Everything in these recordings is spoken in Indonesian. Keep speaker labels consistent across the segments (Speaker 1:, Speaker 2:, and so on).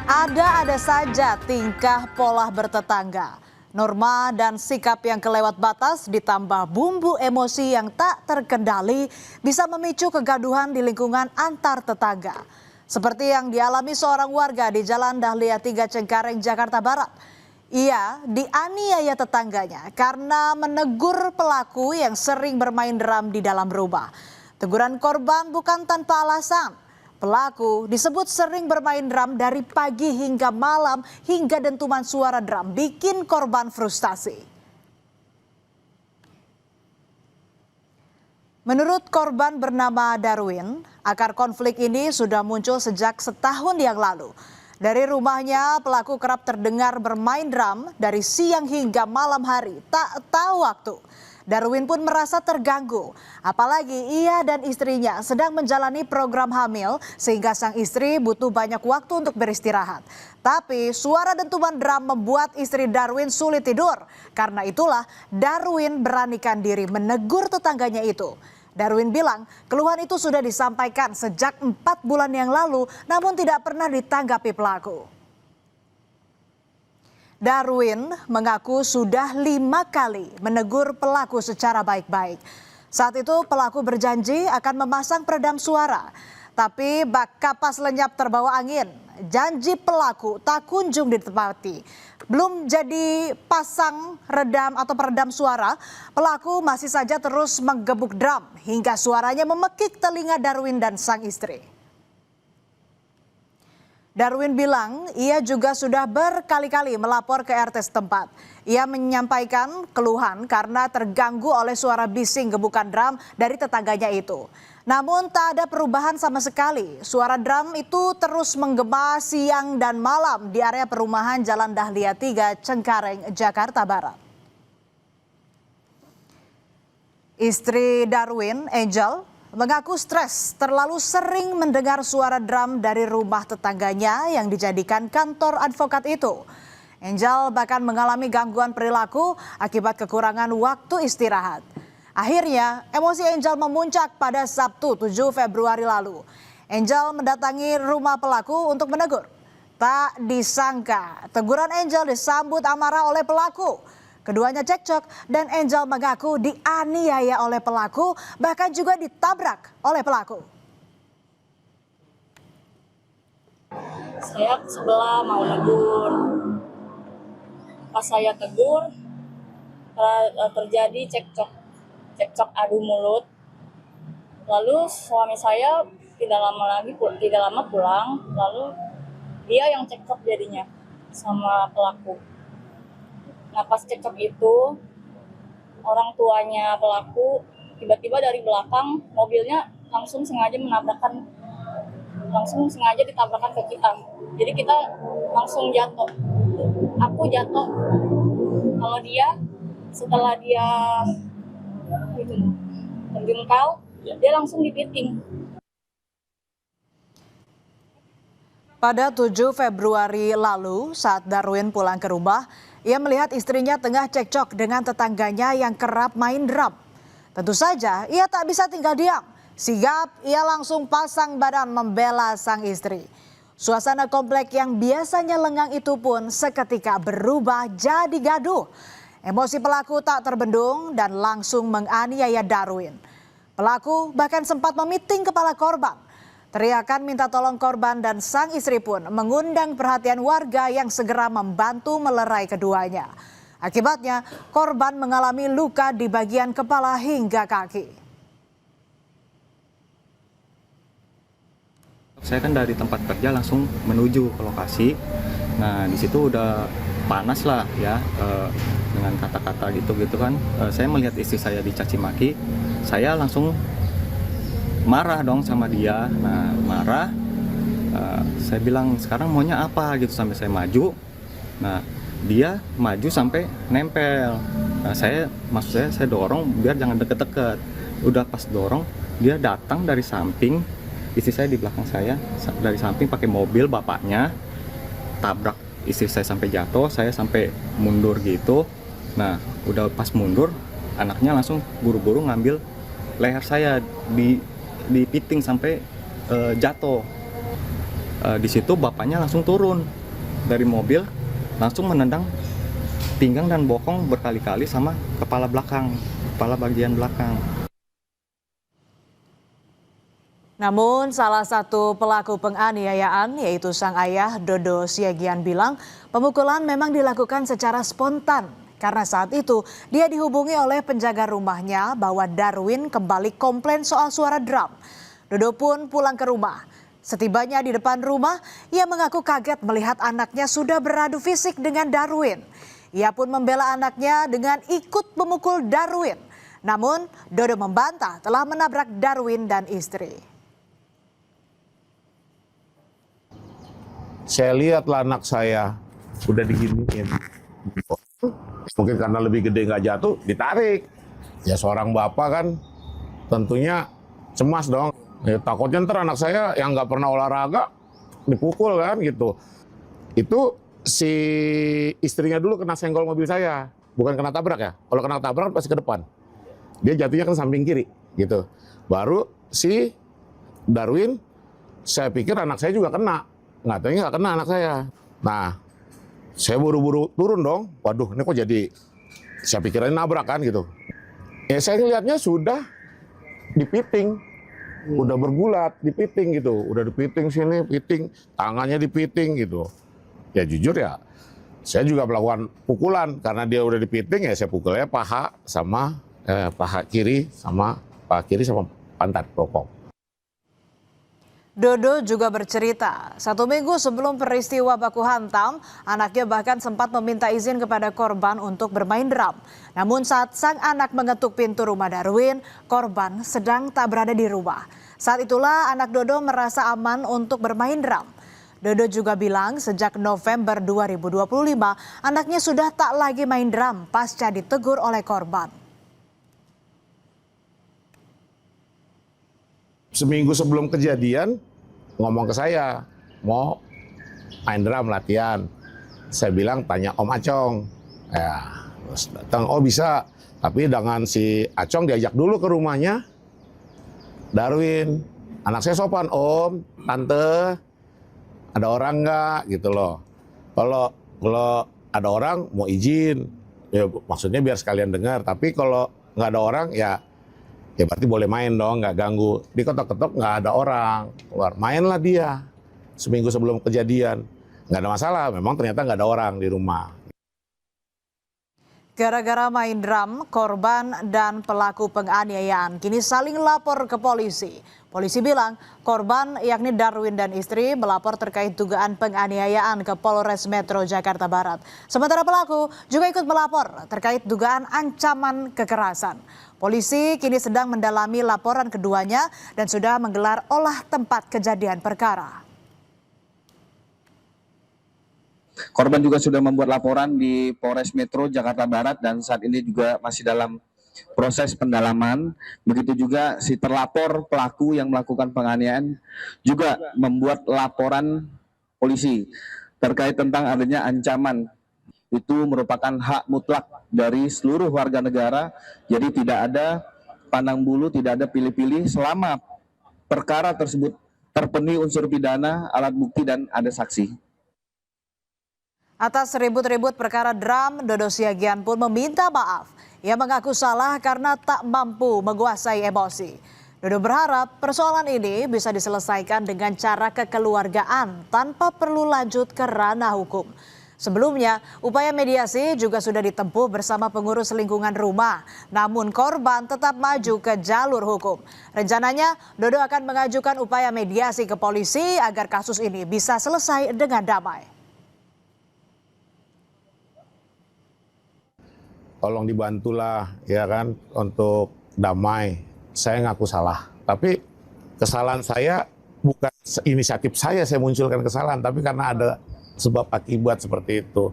Speaker 1: Ada-ada saja tingkah pola bertetangga. Norma dan sikap yang kelewat batas ditambah bumbu emosi yang tak terkendali bisa memicu kegaduhan di lingkungan antar tetangga. Seperti yang dialami seorang warga di Jalan Dahlia 3 Cengkareng, Jakarta Barat. Ia dianiaya tetangganya karena menegur pelaku yang sering bermain drum di dalam rumah. Teguran korban bukan tanpa alasan. Pelaku disebut sering bermain drum dari pagi hingga malam hingga dentuman suara drum bikin korban frustasi. Menurut korban bernama Darwin, akar konflik ini sudah muncul sejak setahun yang lalu. Dari rumahnya, pelaku kerap terdengar bermain drum dari siang hingga malam hari, tak tahu waktu. Darwin pun merasa terganggu, apalagi ia dan istrinya sedang menjalani program hamil sehingga sang istri butuh banyak waktu untuk beristirahat. Tapi suara dentuman drum membuat istri Darwin sulit tidur. Karena itulah Darwin beranikan diri menegur tetangganya itu. Darwin bilang keluhan itu sudah disampaikan sejak 4 bulan yang lalu namun tidak pernah ditanggapi pelaku. Darwin mengaku sudah 5 kali menegur pelaku secara baik-baik. Saat itu pelaku berjanji akan memasang peredam suara. Tapi bak kapas lenyap terbawa angin. Janji pelaku tak kunjung ditepati. Belum jadi pasang redam atau peredam suara, pelaku masih saja terus menggebuk drum hingga suaranya memekik telinga Darwin dan sang istri. Darwin bilang ia juga sudah berkali-kali melapor ke RT setempat. Ia menyampaikan keluhan karena terganggu oleh suara bising gebukan drum dari tetangganya itu. Namun tak ada perubahan sama sekali. Suara drum itu terus menggema siang dan malam di area perumahan Jalan Dahlia 3 Cengkareng, Jakarta Barat. Istri Darwin, Angel, mengaku stres terlalu sering mendengar suara drum dari rumah tetangganya yang dijadikan kantor advokat itu. Angel bahkan mengalami gangguan perilaku akibat kekurangan waktu istirahat. Akhirnya emosi Angel memuncak pada Sabtu 7 Februari lalu. Angel mendatangi rumah pelaku untuk menegur. Tak disangka teguran Angel disambut amarah oleh pelaku. Keduanya cekcok dan Angel mengaku dianiaya oleh pelaku, bahkan juga ditabrak oleh pelaku.
Speaker 2: Saya sebelah mau negur. Pas saya tegur, terjadi cekcok adu mulut. Lalu suami saya tidak lama pulang, lalu dia yang cekcok jadinya sama pelaku. Nah pas cekcok itu, orang tuanya pelaku tiba-tiba dari belakang mobilnya langsung sengaja ditabrakkan ke kita. Jadi kita langsung jatuh. Aku jatuh. Kalau dia, setelah dia terjungkal, dia langsung dipiting.
Speaker 1: Pada 7 Februari lalu saat Darwin pulang ke rumah, ia melihat istrinya tengah cekcok dengan tetangganya yang kerap main drum. Tentu saja ia tak bisa tinggal diam. Sigap ia langsung pasang badan membela sang istri. Suasana komplek yang biasanya lengang itu pun seketika berubah jadi gaduh. Emosi pelaku tak terbendung dan langsung menganiaya Darwin. Pelaku bahkan sempat memiting kepala korban. Teriakan minta tolong korban dan sang istri pun mengundang perhatian warga yang segera membantu melerai keduanya. Akibatnya korban mengalami luka di bagian kepala hingga kaki.
Speaker 3: Saya kan dari tempat kerja langsung menuju ke lokasi. Nah di situ udah panas lah ya, dengan kata-kata gitu kan. Saya melihat istri saya dicaci maki, saya langsung marah dong sama dia. Nah marah, saya bilang sekarang maunya apa gitu sampai saya maju. Nah dia maju sampai nempel. Nah, maksud saya dorong biar jangan deket-deket. Udah pas dorong dia datang dari samping, istri saya di belakang saya, dari samping pakai mobil bapaknya, tabrak istri saya sampai jatuh, saya sampai mundur gitu. Nah udah pas mundur anaknya langsung buru-buru ngambil leher saya, dipiting sampai jatuh. Di situ bapaknya langsung turun dari mobil, langsung menendang pinggang dan bokong berkali-kali sama kepala bagian belakang.
Speaker 1: Namun salah satu pelaku penganiayaan yaitu sang ayah Dodo Siagian bilang pemukulan memang dilakukan secara spontan karena saat itu dia dihubungi oleh penjaga rumahnya bahwa Darwin kembali komplain soal suara drum. Dodo pun pulang ke rumah. Setibanya di depan rumah, ia mengaku kaget melihat anaknya sudah beradu fisik dengan Darwin. Ia pun membela anaknya dengan ikut memukul Darwin. Namun Dodo membantah telah menabrak Darwin dan istri.
Speaker 4: Saya lihatlah anak saya udah diginiin. Mungkin karena lebih gede nggak jatuh, ditarik. Ya seorang bapak kan tentunya cemas dong. Ya, takutnya ntar anak saya yang nggak pernah olahraga dipukul kan gitu. Itu si istrinya dulu kena senggol mobil saya, bukan kena tabrak ya. Kalau kena tabrak pasti ke depan. Dia jatuhnya kan samping kiri gitu. Baru si Darwin, saya pikir anak saya juga kena. Nggak tahu nggak kena anak saya. Nah, saya buru-buru turun dong. Waduh, ini kok jadi, saya pikirin nabrak kan gitu. Ya saya lihatnya sudah dipiting, udah bergulat, dipiting gitu. Udah dipiting sini, piting, tangannya dipiting gitu. Ya jujur ya, saya juga melakukan pukulan. Karena dia udah dipiting ya saya pukulnya paha kiri sama pantat bokong.
Speaker 1: Dodo juga bercerita, 1 minggu sebelum peristiwa baku hantam, anaknya bahkan sempat meminta izin kepada korban untuk bermain drum. Namun saat sang anak mengetuk pintu rumah Darwin, korban sedang tak berada di rumah. Saat itulah anak Dodo merasa aman untuk bermain drum. Dodo juga bilang sejak November 2025, anaknya sudah tak lagi main drum pasca ditegur oleh korban.
Speaker 4: Seminggu sebelum kejadian ngomong ke saya mau main drum latihan. Saya bilang tanya Om Acong. Ya, terus datang, oh bisa. Tapi dengan si Acong diajak dulu ke rumahnya Darwin. Anak saya sopan, Om, Tante, ada orang nggak gitu loh. Kalau ada orang mau izin, ya maksudnya biar sekalian dengar. Tapi kalau nggak ada orang ya berarti boleh main dong, nggak ganggu. Diketok-ketok nggak ada orang, keluar. Mainlah dia seminggu sebelum kejadian. Nggak ada masalah, memang ternyata nggak ada orang di rumah.
Speaker 1: Gara-gara main drum, korban dan pelaku penganiayaan kini saling lapor ke polisi. Polisi bilang korban yakni Darwin dan istri melapor terkait dugaan penganiayaan ke Polres Metro Jakarta Barat. Sementara pelaku juga ikut melapor terkait dugaan ancaman kekerasan. Polisi kini sedang mendalami laporan keduanya dan sudah menggelar olah tempat kejadian perkara.
Speaker 5: Korban juga sudah membuat laporan di Polres Metro Jakarta Barat dan saat ini juga masih dalam proses pendalaman. Begitu juga si terlapor pelaku yang melakukan penganiayaan juga membuat laporan polisi terkait tentang adanya ancaman. Itu merupakan hak mutlak dari seluruh warga negara. Jadi tidak ada pandang bulu, tidak ada pilih-pilih selama perkara tersebut terpenuhi unsur pidana, alat bukti dan ada saksi.
Speaker 1: Atas ribut-ribut perkara drum, Dodo Siagian pun meminta maaf. Ia mengaku salah karena tak mampu menguasai emosi. Dodo berharap persoalan ini bisa diselesaikan dengan cara kekeluargaan tanpa perlu lanjut ke ranah hukum. Sebelumnya, upaya mediasi juga sudah ditempuh bersama pengurus lingkungan rumah. Namun korban tetap maju ke jalur hukum. Rencananya, Dodo akan mengajukan upaya mediasi ke polisi agar kasus ini bisa selesai dengan damai.
Speaker 4: Tolong dibantulah ya kan untuk damai. Saya ngaku salah, tapi kesalahan saya bukan inisiatif saya munculkan kesalahan, tapi karena ada sebab akibat seperti itu.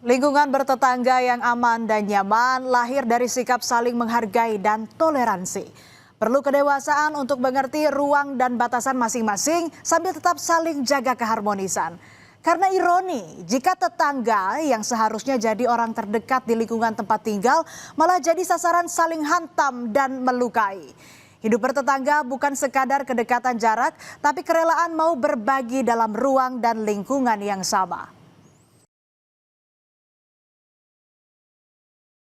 Speaker 1: Lingkungan bertetangga yang aman dan nyaman lahir dari sikap saling menghargai dan toleransi. Perlu kedewasaan untuk mengerti ruang dan batasan masing-masing sambil tetap saling jaga keharmonisan. Karena ironi, jika tetangga yang seharusnya jadi orang terdekat di lingkungan tempat tinggal malah jadi sasaran saling hantam dan melukai. Hidup bertetangga bukan sekadar kedekatan jarak, tapi kerelaan mau berbagi dalam ruang dan lingkungan yang sama.